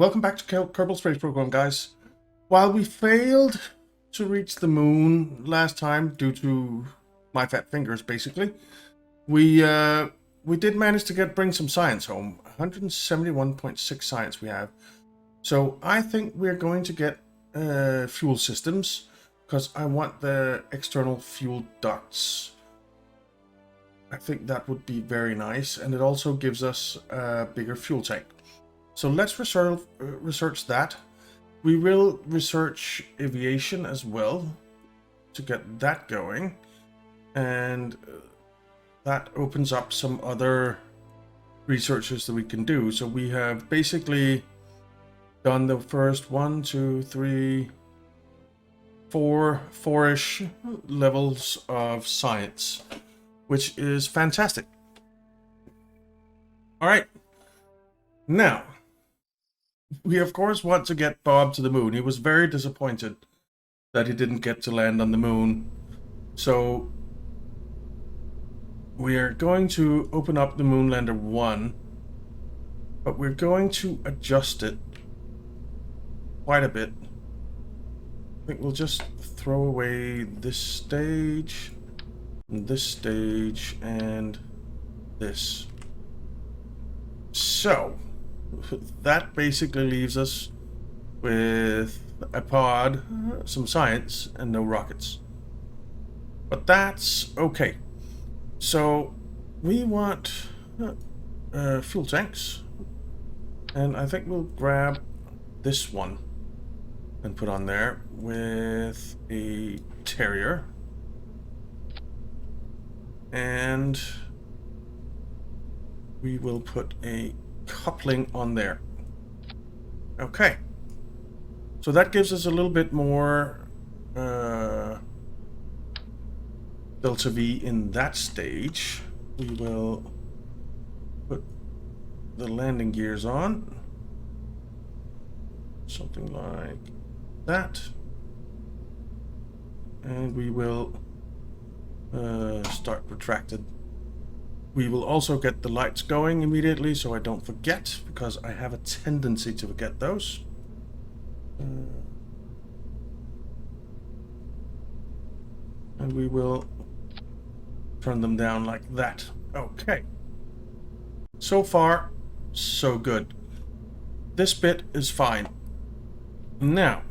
Welcome back to Kerbal Space Program, guys. While we failed to reach the moon last time due to my fat fingers, basically, we did manage to bring some science home. 171.6 science we have. So I think we're going to get fuel systems because I want the external fuel ducts. I think that would be very nice, and it also gives us a bigger fuel tank. So let's research that. We will research aviation as well to get that going. And that opens up some other researches that we can do. So we have basically done the first 1, 2, 3, 4-ish levels of science, which is fantastic. All right. Now, we of course want to get Bob to the moon. He was very disappointed that he didn't get to land on the moon. So we are going to open up the Moonlander 1, but we're going to adjust it quite a bit. I think we'll just throw away this stage, and this. So that basically leaves us with a pod, some science, and no rockets. But that's okay. So we want fuel tanks, and I think we'll grab this one and put on there with a Terrier, and we will put a coupling on there. Okay, so that gives us a little bit more delta V in that stage. We will put the landing gears on, something like that, and we will start retracted. We will also get the lights going immediately so I don't forget, because I have a tendency to forget those. And we will turn them down like that. Okay. So far, so good. This bit is fine. Now,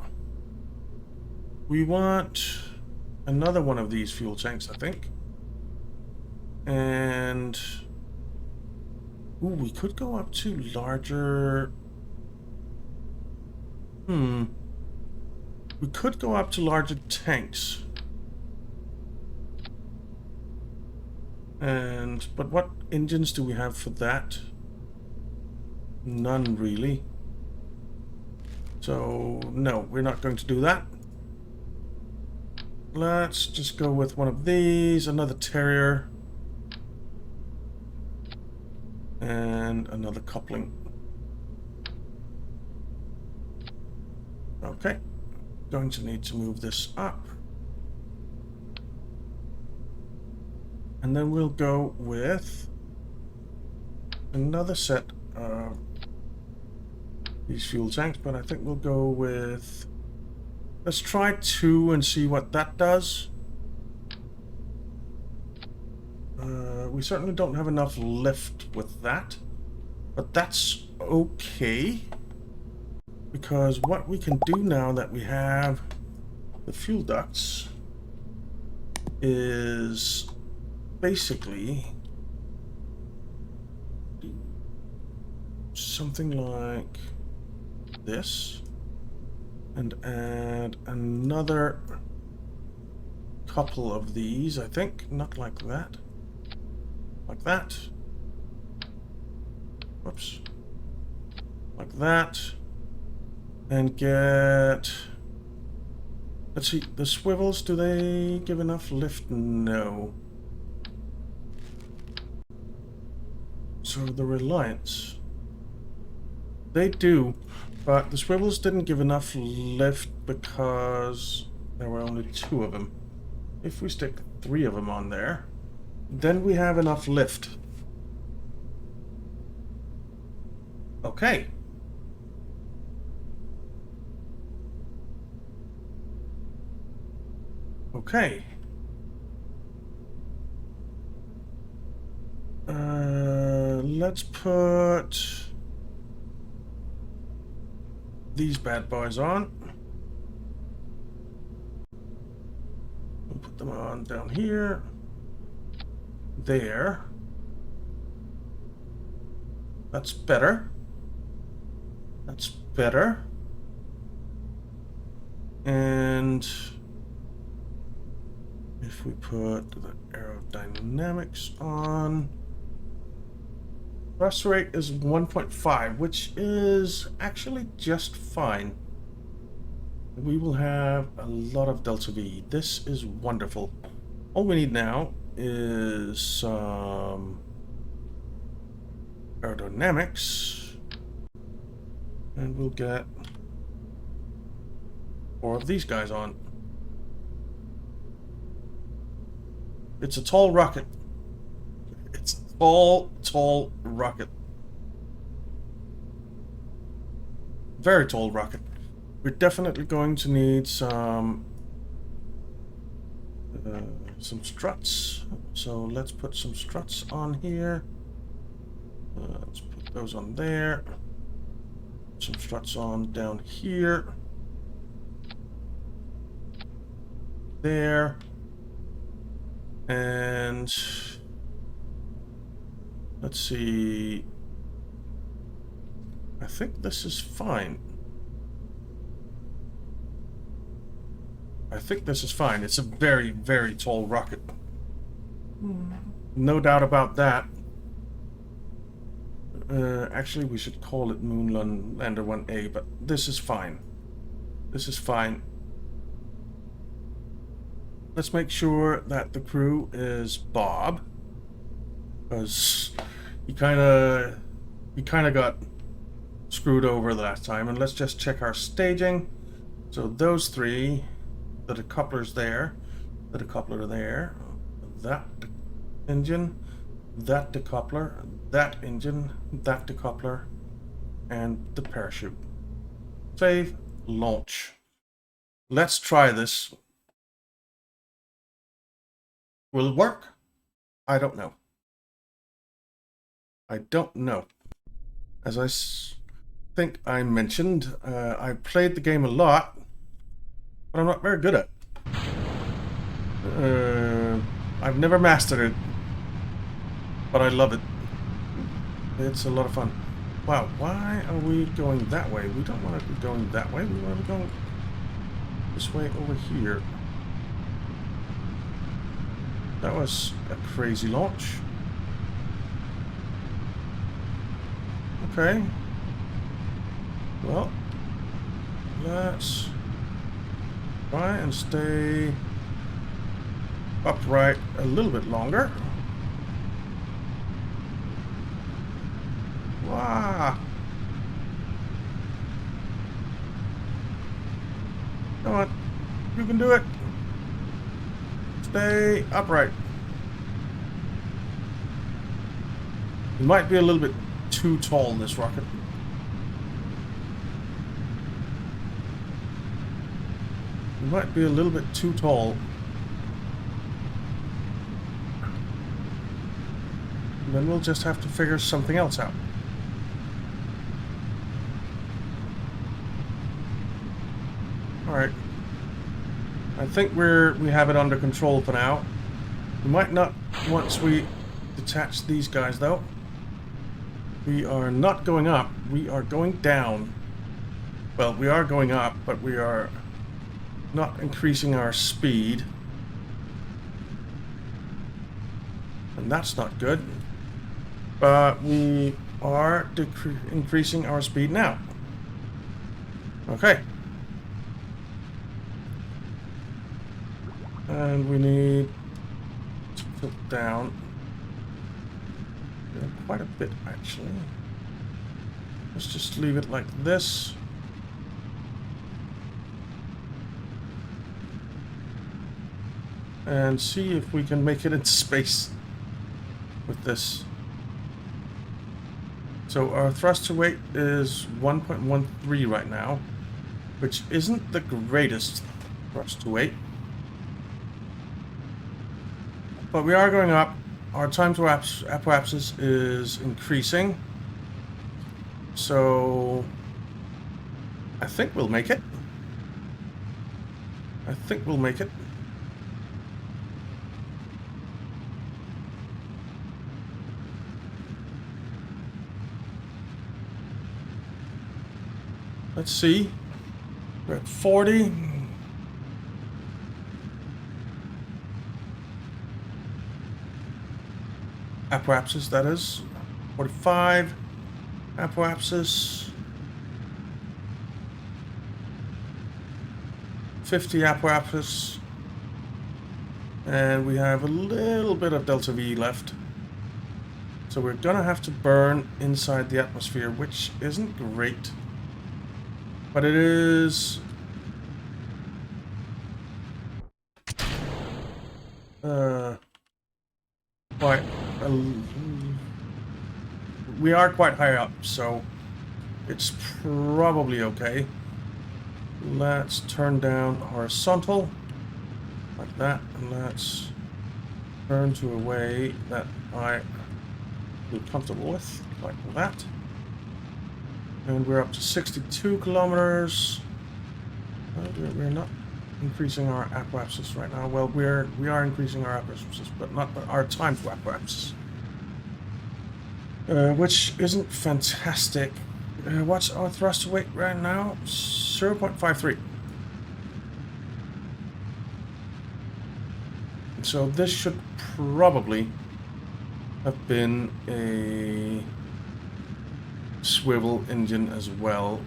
we want another one of these fuel tanks, I think. And we could go up to larger. We could go up to larger tanks. But what engines do we have for that? None really. So no, we're not going to do that. Let's just go with one of these, another Terrier, and another coupling. Okay, going to need to move this up. And then we'll go with another set of these fuel tanks, but I think we'll go with, let's try 2 and see what that does. We certainly don't have enough lift with that, but that's okay, because what we can do now that we have the fuel ducts is basically do something like this and add another couple of these, I think. Not like that. Like that. Whoops. Like that. And get... Let's see, the swivels, do they give enough lift? No. So the Reliance, they do, but the swivels didn't give enough lift because there were only 2 of them. If we stick 3 of them on there, then we have enough lift. Okay. Okay. Let's put these bad boys on. We'll put them on down here. There. That's better. That's better. And if we put the aerodynamics on, thrust rate is 1.5, which is actually just fine. We will have a lot of delta V. This is wonderful. All we need now is some aerodynamics, and we'll get 4 of these guys on. It's a tall rocket. It's a tall rocket. Very tall rocket. We're definitely going to need some struts. So let's put some struts on here. Let's put those on there. Some struts on down here. There. And let's see. I think this is fine. I think this is fine. It's a very, very tall rocket. No doubt about that. Actually, we should call it Moon Lander 1A, but this is fine. This is fine. Let's make sure that the crew is Bob, because he kind of got screwed over the last time. And let's just check our staging. So those 3, the decoupler's there, the decoupler there, that engine, that decoupler, that engine, that decoupler, and the parachute. Save, launch. Let's try this. Will it work? I don't know. I don't know. As I think I mentioned, I played the game a lot, but I'm not very good at it. I've never mastered it, but I love it. It's a lot of fun. Wow, why are we going that way? We don't want to be going that way. We want to be going this way over here. That was a crazy launch. Okay. Well, let's try and stay upright a little bit longer. Wow. Come on. You can do it. Stay upright. It might be a little bit too tall, this rocket. It might be a little bit too tall. And then we'll just have to figure something else out. Alright. I think we have it under control for now. We might not once we detach these guys, though. We are not going up. We are going down. Well, we are going up, but we are not increasing our speed. And that's not good. But we are increasing our speed now. Okay. And we need to tilt down quite a bit, actually. Let's just leave it like this. And see if we can make it into space with this. So our thrust to weight is 1.13 right now, which isn't the greatest thrust to weight. But we are going up. Our time to apoapsis is increasing. So I think we'll make it. I think we'll make it. Let's see. We're at 40. Apoapsis, that is. 45. Apoapsis. 50 apoapsis. And we have a little bit of delta V left. So we're gonna have to burn inside the atmosphere, which isn't great. But it is... quite... we are quite high up, so it's probably okay. Let's turn down horizontal, like that, and let's turn to a way that I feel comfortable with, like that. And we're up to 62 kilometers. We're not increasing our apoapsis right now. Well, we are increasing our apoapsis, but not our time to apoapsis, which isn't fantastic. What's our thrust weight right now? 0.53. So this should probably have been a swivel engine as well.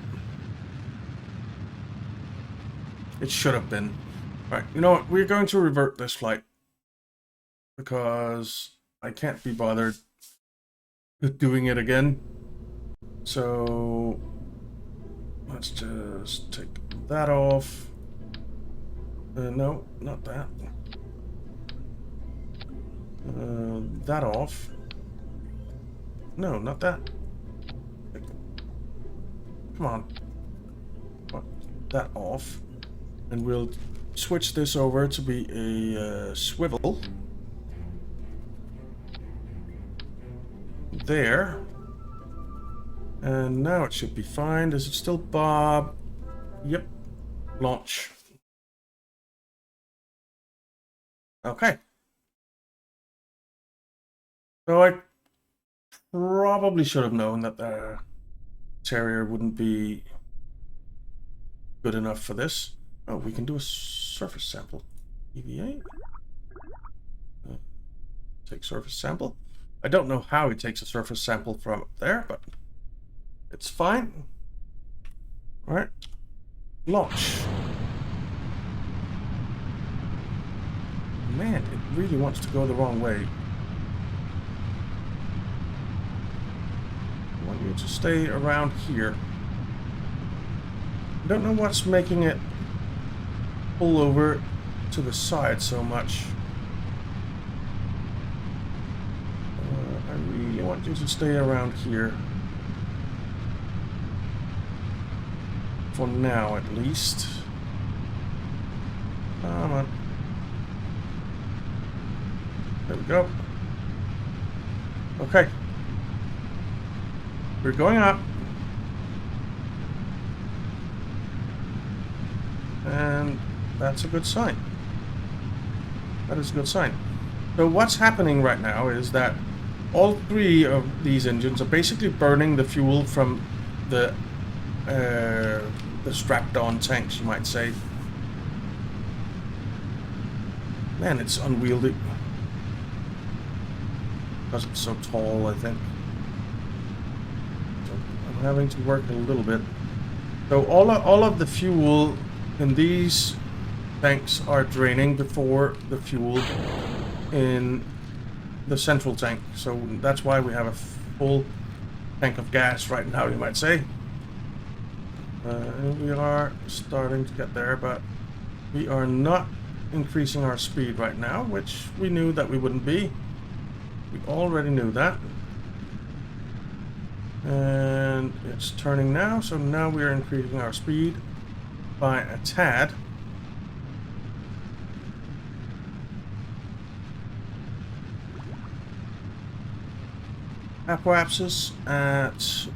It should have been. Right, you know what? We're going to revert this flight because I can't be bothered with doing it again. So let's just take that off. No, not that. That off. No, not that. Come on. Put that off. And we'll switch this over to be a swivel. There. And now it should be fine. Does it still bob? Yep. Launch. Okay. So I probably should have known that the Terrier wouldn't be good enough for this. Oh, we can do a surface sample. EVA. Take surface sample. I don't know how he takes a surface sample from up there, but it's fine. All right. Launch. Man, it really wants to go the wrong way. I want you to stay around here. I don't know what's making it pull over to the side so much. I really want you to stay around here. For now, at least. Come on. There we go. Okay. We're going up. And that's a good sign. That is a good sign. So what's happening right now is that all three of these engines are basically burning the fuel from the strapped-on tanks, you might say. Man, it's unwieldy. Because it's so tall, I think. So I'm having to work a little bit. So all of the fuel in these tanks are draining before the fuel in the central tank. So that's why we have a full tank of gas right now, you might say. And we are starting to get there, but we are not increasing our speed right now, which we knew that we wouldn't be. We already knew that. And it's turning now, so now we are increasing our speed by a tad. apoapsis at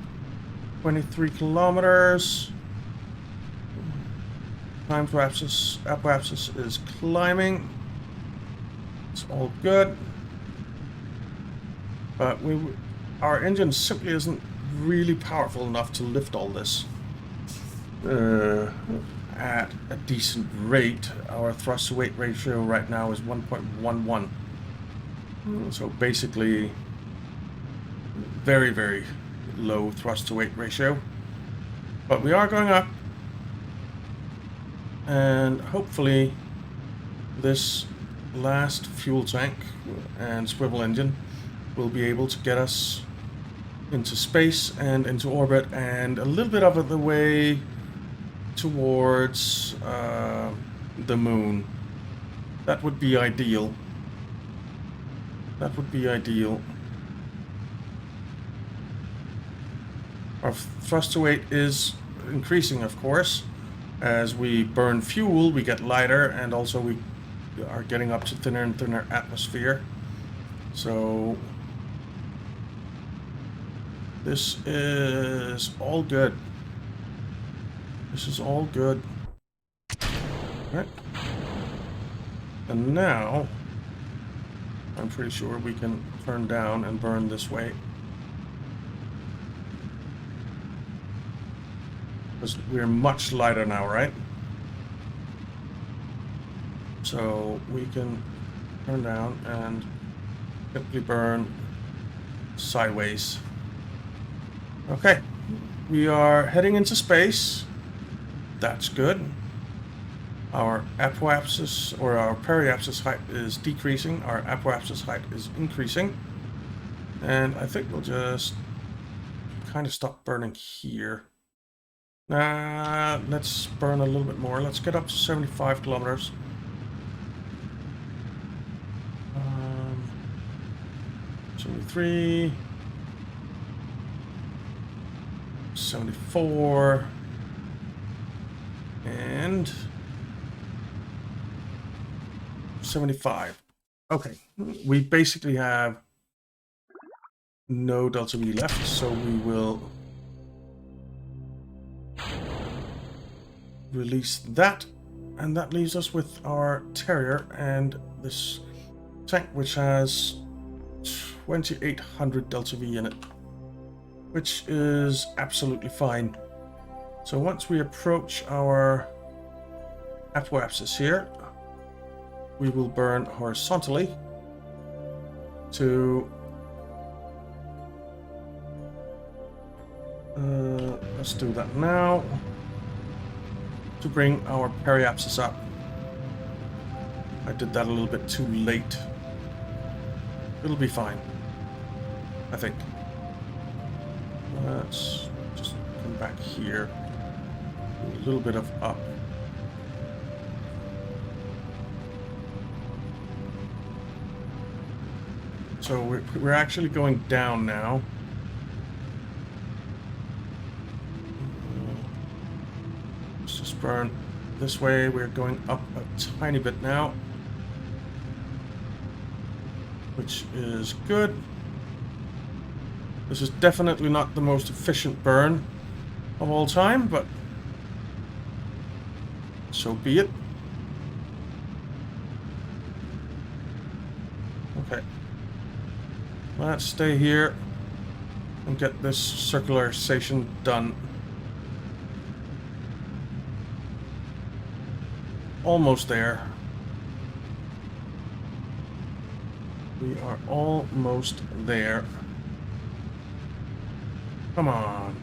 23 kilometers. Time to apoapsis is climbing. It's all good. But our engine simply isn't really powerful enough to lift all this at a decent rate. Our thrust to weight ratio right now is 1.11. So basically very, very low thrust to weight ratio. But we are going up, and hopefully this last fuel tank and swivel engine will be able to get us into space and into orbit and a little bit of the way towards the moon. That would be ideal. That would be ideal. Our thrust to weight is increasing, of course. As we burn fuel, we get lighter, and also we are getting up to thinner and thinner atmosphere. So this is all good. This is all good. Alright. And now I'm pretty sure we can turn down and burn this way. Because we're much lighter now, right? So we can turn down and simply burn sideways. Okay, we are heading into space. That's good. Our apoapsis or our periapsis height is decreasing. Our apoapsis height is increasing. And I think we'll just kind of stop burning here. Let's burn a little bit more. Let's get up to 75 kilometers. 73. 74. And 75. Okay, we basically have no delta V left, so we will release that, and that leaves us with our Terrier and this tank, which has 2800 delta V in it, which is absolutely fine. So once we approach our apoapsis here, we will burn horizontally to let's do that now, to bring our periapsis up. I did that a little bit too late. It'll be fine, I think. Let's just come back here. A little bit of up. So we're actually going down now. Let's just burn this way. We're going up a tiny bit now, which is good. This is definitely not the most efficient burn of all time, but so be it. Okay. Let's stay here and get this circularization done. Almost there. We are almost there. Come on.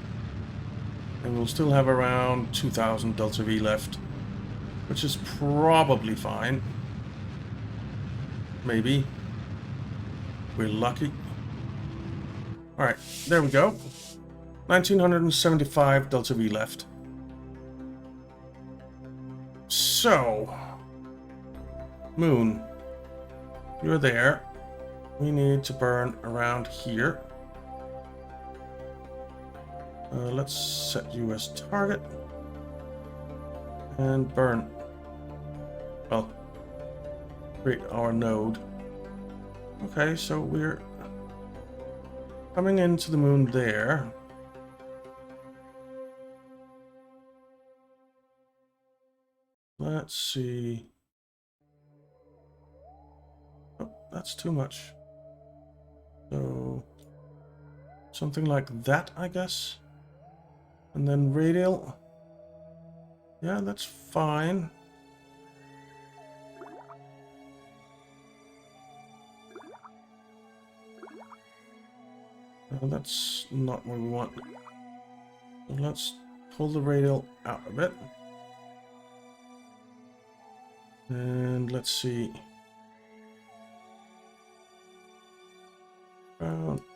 And we'll still have around 2000 delta V left, which is probably fine. Maybe. We're lucky. Alright, there we go. 1975 delta V left. So, Moon, you're there. We need to burn around here. Let's set you as target. And burn. Well, create our node. Okay, so we're coming into the moon there. Let's see. Oh, that's too much. So something like that, I guess. And then radial. Yeah, that's fine. That's not what we want. So let's pull the radial out a bit. And let's see.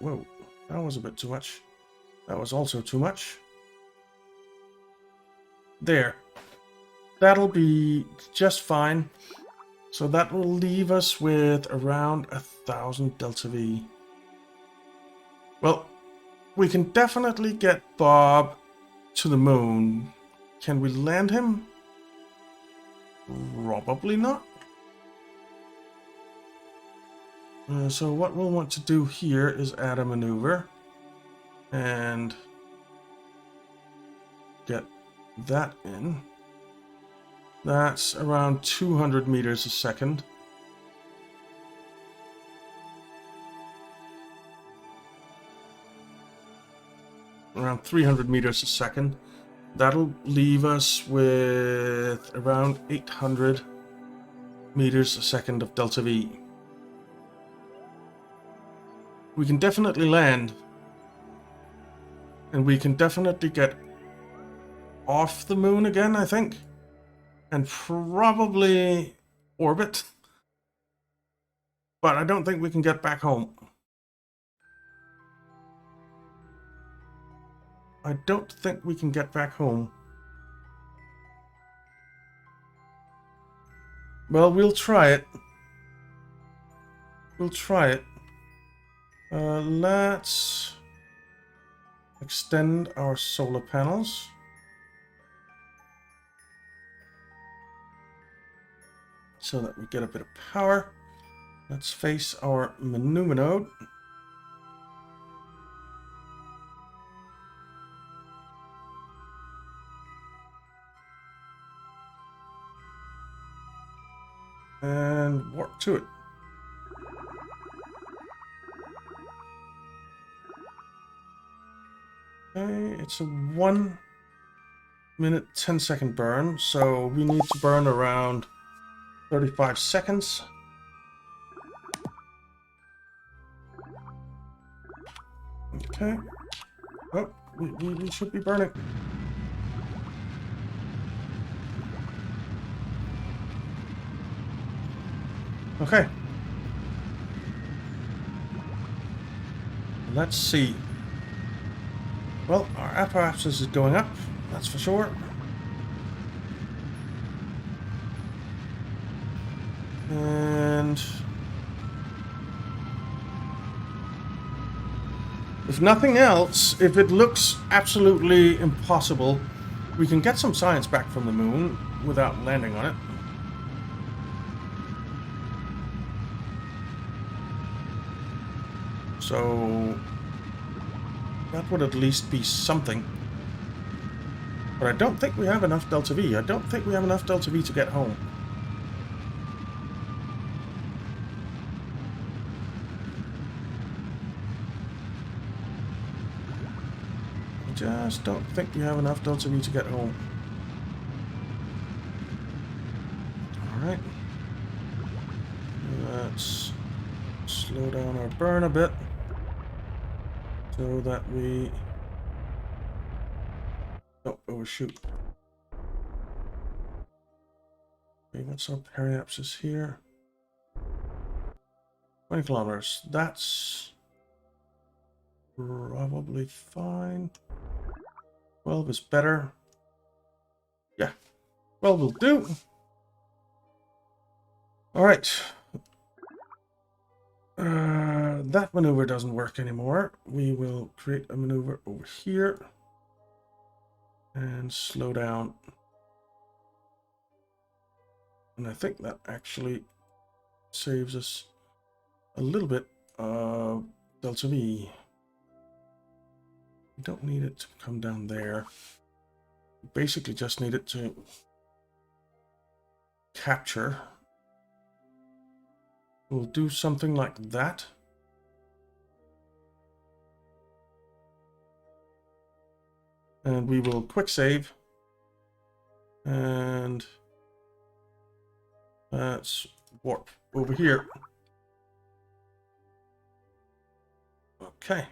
Whoa, that was a bit too much. That was also too much. There. That'll be just fine. So that will leave us with around 1,000 delta V. Well, we can definitely get Bob to the moon. Can we land him? Probably not. So what we'll want to do here is add a maneuver and get that in. That's around 200 meters a second. Around 300 meters a second. That'll leave us with around 800 meters a second of delta V. We can definitely land. And we can definitely get off the moon again, I think. And probably orbit. But I don't think we can get back home. I don't think we can get back home. Well, we'll try it. We'll try it. Let's extend our solar panels. So that we get a bit of power. Let's face our maneuver node. And warp to it. Okay, it's a 1 minute 10-second burn, so we need to burn around 35 seconds. Okay. Oh, we should be burning. Okay. Let's see. Well, our apparatus is going up, that's for sure. And if nothing else, if it looks absolutely impossible, we can get some science back from the moon without landing on it. So that would at least be something. But I don't think we have enough delta V. I don't think we have enough delta V to get home. I just don't think we have enough delta V to get home. Alright. Let's slow down our burn a bit so that we don't overshoot. Okay, what's our periapsis here? 20 kilometers. That's probably fine. 12 is better. Yeah, 12 will do. Alright. That maneuver doesn't work anymore. We will create a maneuver over here and slow down. And I think that actually saves us a little bit of delta V. We don't need it to come down there. We basically just need it to capture. We'll do something like that. And we will quick save. And let's warp over here. Okay.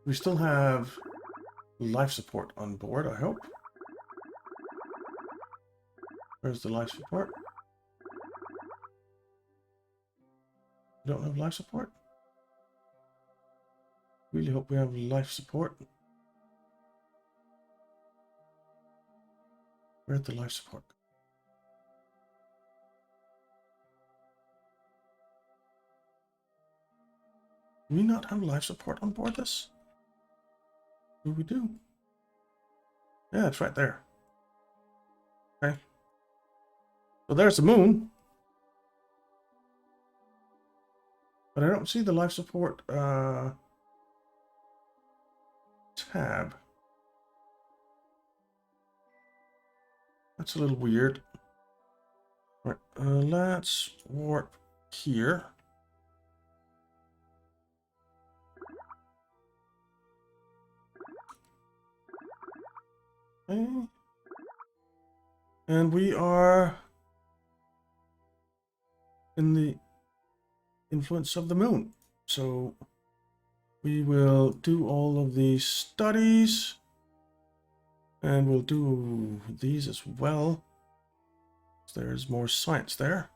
We still have life support on board, I hope. Where's the life support? We don't have life support? Really hope we have life support. Where's the life support? Do we not have life support on board this? What do we do? Yeah, it's right there. Okay. So there's the moon. But I don't see the life support tab. That's a little weird. Right, let's warp here. Okay. And we are in the influence of the moon. So we will do all of these studies. And we'll do these as well. There's more science there.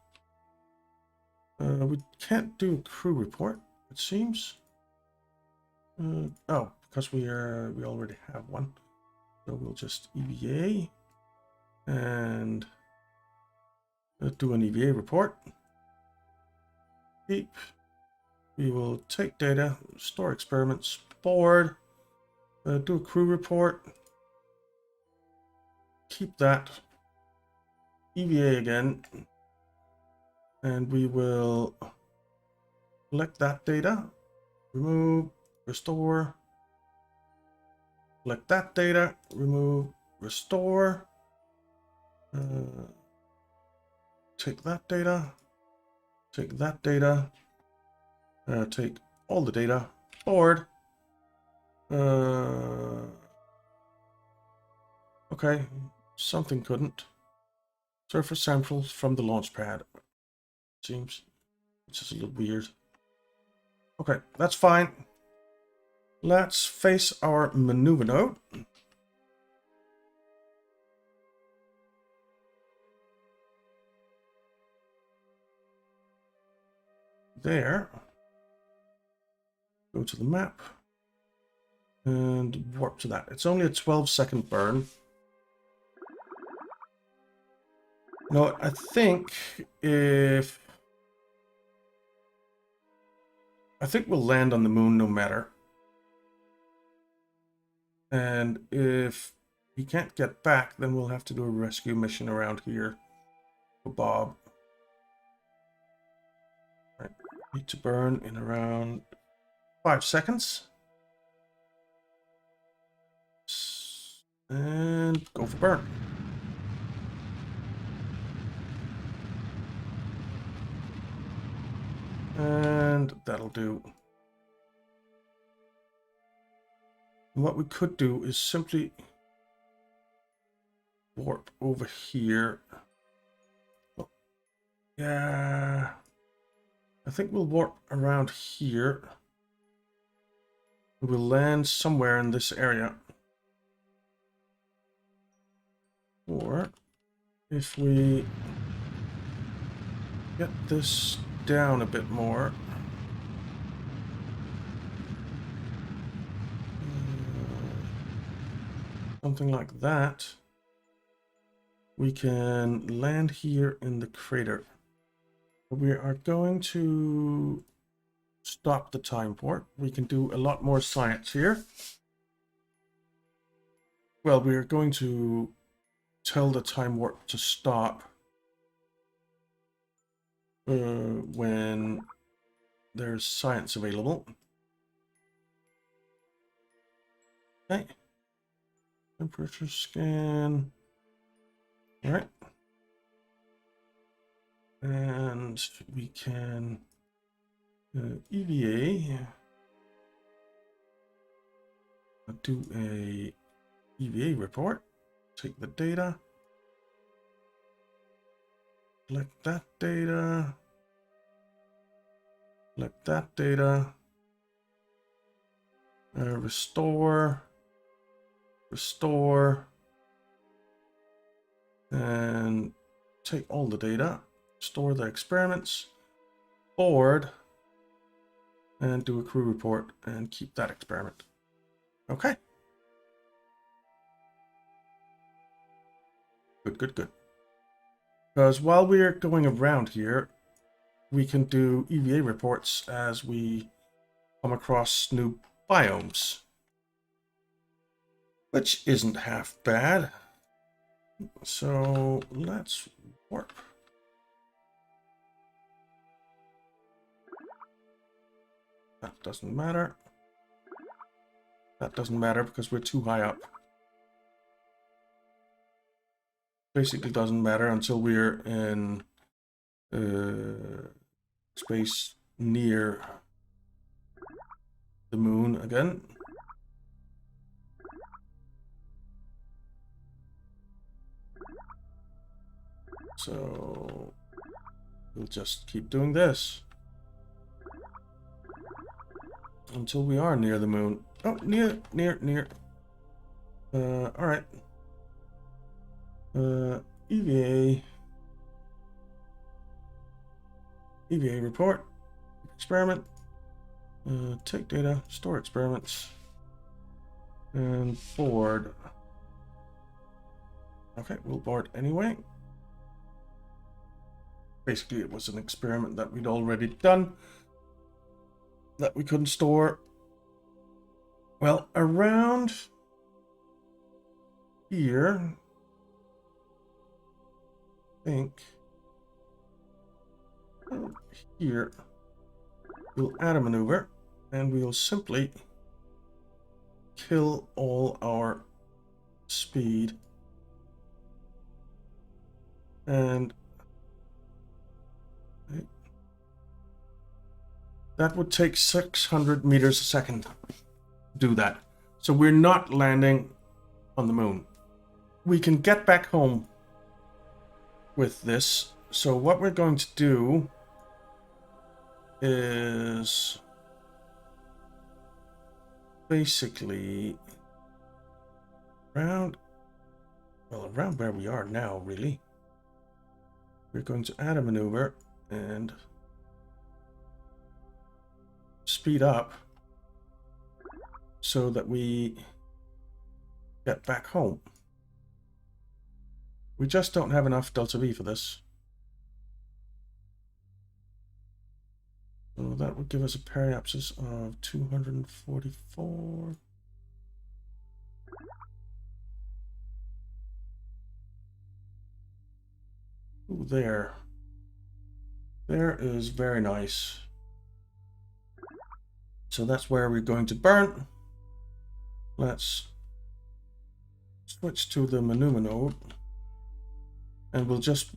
We can't do a crew report, it seems. Oh, because we already have one. So we'll just EVA and do an EVA report. Beep. We will take data, store experiments, board, do a crew report. Keep that. EVA again. And we will collect that data, remove, restore, collect that data, remove, restore, take that data, take that data, take all the data, board. Okay, something couldn't. Surface samples from the launch pad. Seems it's just a little weird. Okay, that's fine. Let's face our maneuver node. There. Go to the map. And warp to that. It's only a 12-second burn. No, I think we'll land on the moon no matter. And if we can't get back, then we'll have to do a rescue mission around here for Bob. Right. Need to burn in around 5 seconds. And go for burn. And that'll do. And what we could do is simply warp over here. Oh, yeah. I think we'll warp around here. We'll land somewhere in this area. Or if we get this down a bit more. Something like that. We can land here in the crater. We are going to stop the time warp. We can do a lot more science here. Well, we are going to tell the time warp to stop when there's science available. Okay. Temperature scan. All right. And we can EVA. Do a EVA report. Take the data. Collect that data. Collect that data. Restore. Restore. And take all the data. Store the experiments. Board. And do a crew report and keep that experiment. Okay. Good, good, good. Because while we're going around here, we can do EVA reports as we come across new biomes, which isn't half bad. So let's warp. That doesn't matter. That doesn't matter because we're too high up. Basically doesn't matter until we're in space near the moon again. So we'll just keep doing this until we are near the moon. Oh, near. All right. EVA report, experiment, take data, store experiments, and board. Okay, we'll board anyway. Basically, it was an experiment that we'd already done that we couldn't store. Well, around here, I think here we'll add a maneuver and we'll simply kill all our speed and that would take 600 meters a second to do that. So we're not landing on the moon. We can get back home with this. So what we're going to do is basically around where we are now, really. We're going to add a maneuver and speed up so that we get back home. We just don't have enough delta V for this. So that would give us a periapsis of 244. Ooh, there. There is very nice. So that's where we're going to burn. Let's switch to the maneuver node. And we'll just,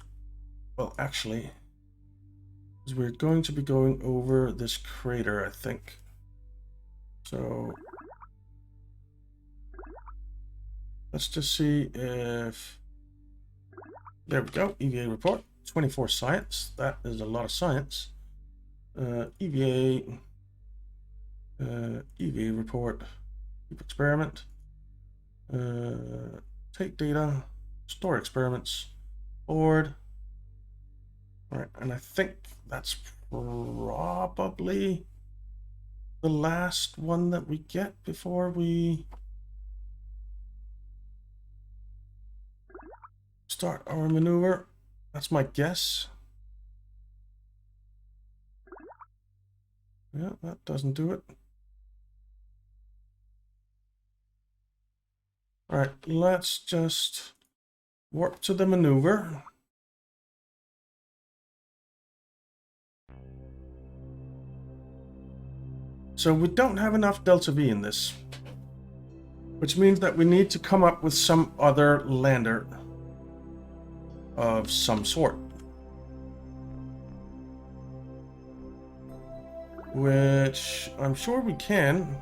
well, actually, we're going to be going over this crater, I think. So let's just see if, there we go, EVA report, 24 science. That is a lot of science. EVA report, keep experiment, take data, store experiments, board. All right, and I think that's probably the last one that we get before we start our maneuver. That's my guess. Yeah, that doesn't do it. All right, let's just warp to the maneuver. So we don't have enough delta V in this, which means that we need to come up with some other lander of some sort. Which I'm sure we can.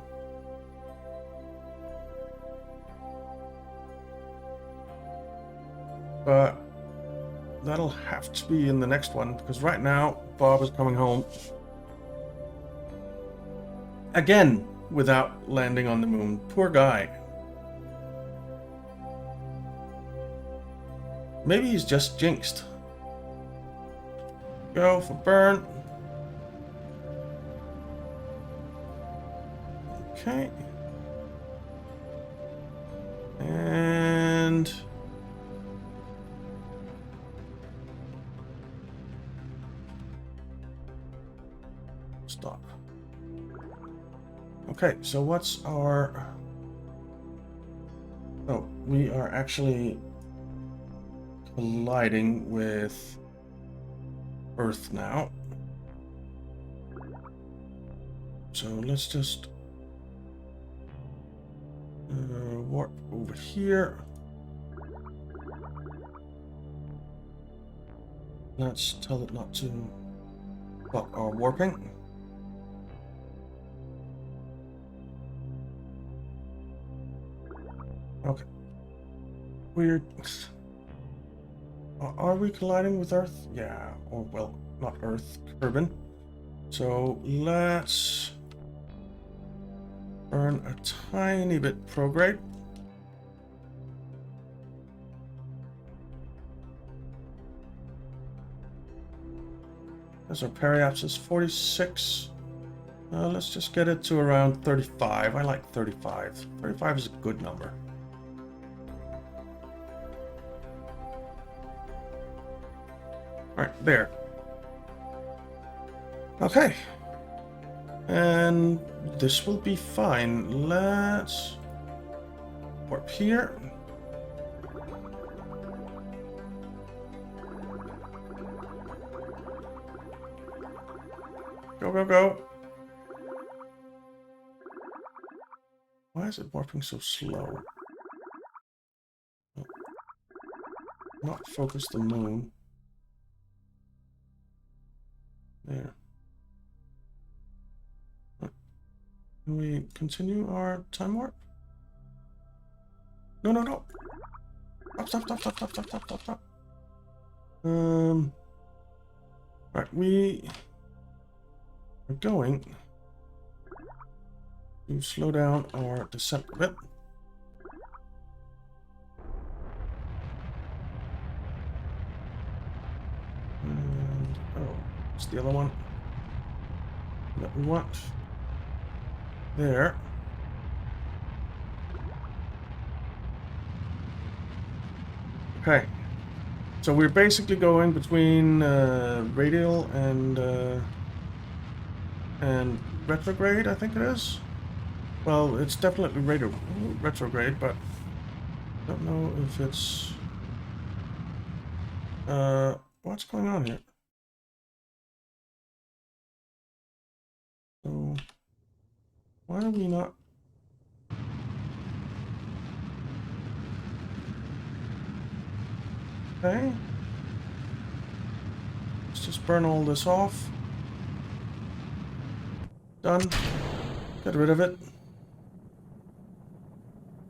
But that'll have to be in the next one, because right now Bob is coming home. Again, without landing on the moon. Poor guy. Maybe he's just jinxed. Go for burn. Okay. And stop. Okay, so what's our... Oh, we are actually colliding with Earth now. So let's just warp over here. Let's tell it not to block our warping. Okay. Weird. Are we colliding with Earth? Yeah. Or, well, not Earth. Kerbin. So let's burn a tiny bit prograde. As our periapse is 46. Let's just get it to around 35. I like 35. 35 is a good number. Alright, there. Okay. And this will be fine. Let's warp here. Go, go, go. Why is it warping so slow? Oh. Not focus the moon. There. Can we continue our time warp? No, no, no. Stop, stop, stop, stop, stop, stop, stop, stop. Right, we are going to slow down our descent a bit. And, oh, it's the other one that we want. There. Okay. So we're basically going between radial and retrograde, I think it is. Well, it's definitely retrograde, but I don't know if it's... what's going on here? So, why are we not... Okay. Let's just burn all this off. Done. Get rid of it.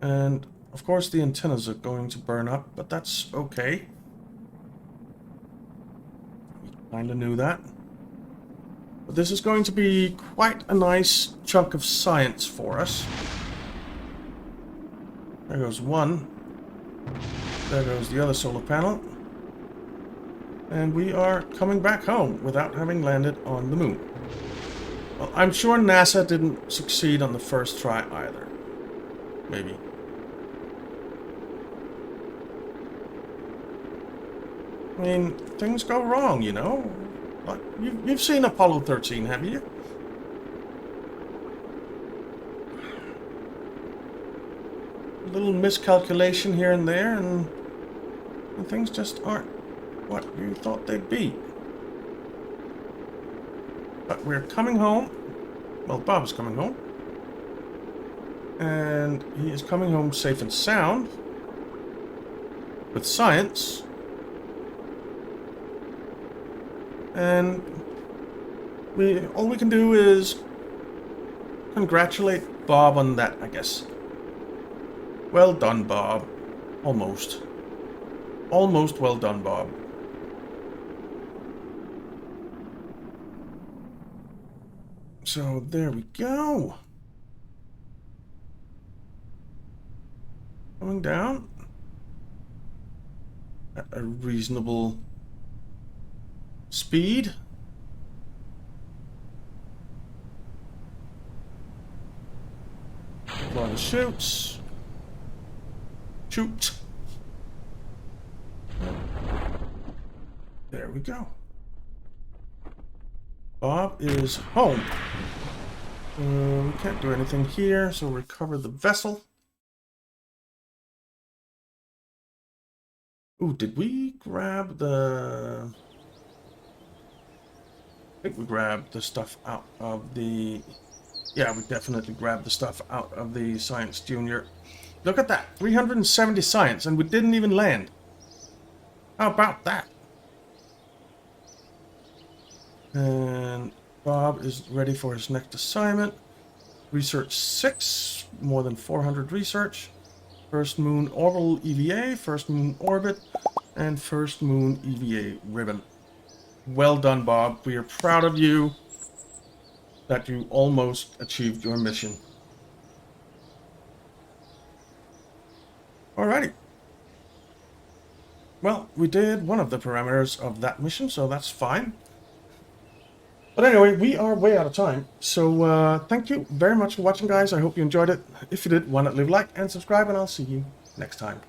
And, of course, the antennas are going to burn up, but that's okay. Kinda knew that. But this is going to be quite a nice chunk of science for us. There goes one. There goes the other solar panel. And we are coming back home without having landed on the moon. Well, I'm sure NASA didn't succeed on the first try either. Maybe. I mean, things go wrong, you know? Like, you've seen Apollo 13, have you? A little miscalculation here and there, and things just aren't what you thought they'd be. But we're coming home. Well, Bob's coming home. And he is coming home safe and sound. With science. And all we can do is congratulate Bob on that, I guess. Well done, Bob. Almost. Almost well done, Bob. So there we go. Coming down at a reasonable speed. One shoots. Shoot. There we go. Bob is home. We can't do anything here, so recover the vessel. Ooh, did we grab the... I think we grabbed the stuff out of the... Yeah, we definitely grabbed the stuff out of the Science Junior. Look at that, 370 science, and we didn't even land. How about that? And Bob is ready for his next assignment. Research 6, more than 400 research. First moon orbital EVA, first moon orbit, and first moon EVA ribbon. Well done, Bob. We are proud of you that you almost achieved your mission. Alrighty. Well, we did one of the parameters of that mission, so that's fine. But anyway, we are way out of time. So thank you very much for watching, guys. I hope you enjoyed it. If you did, why not leave a like and subscribe, and I'll see you next time.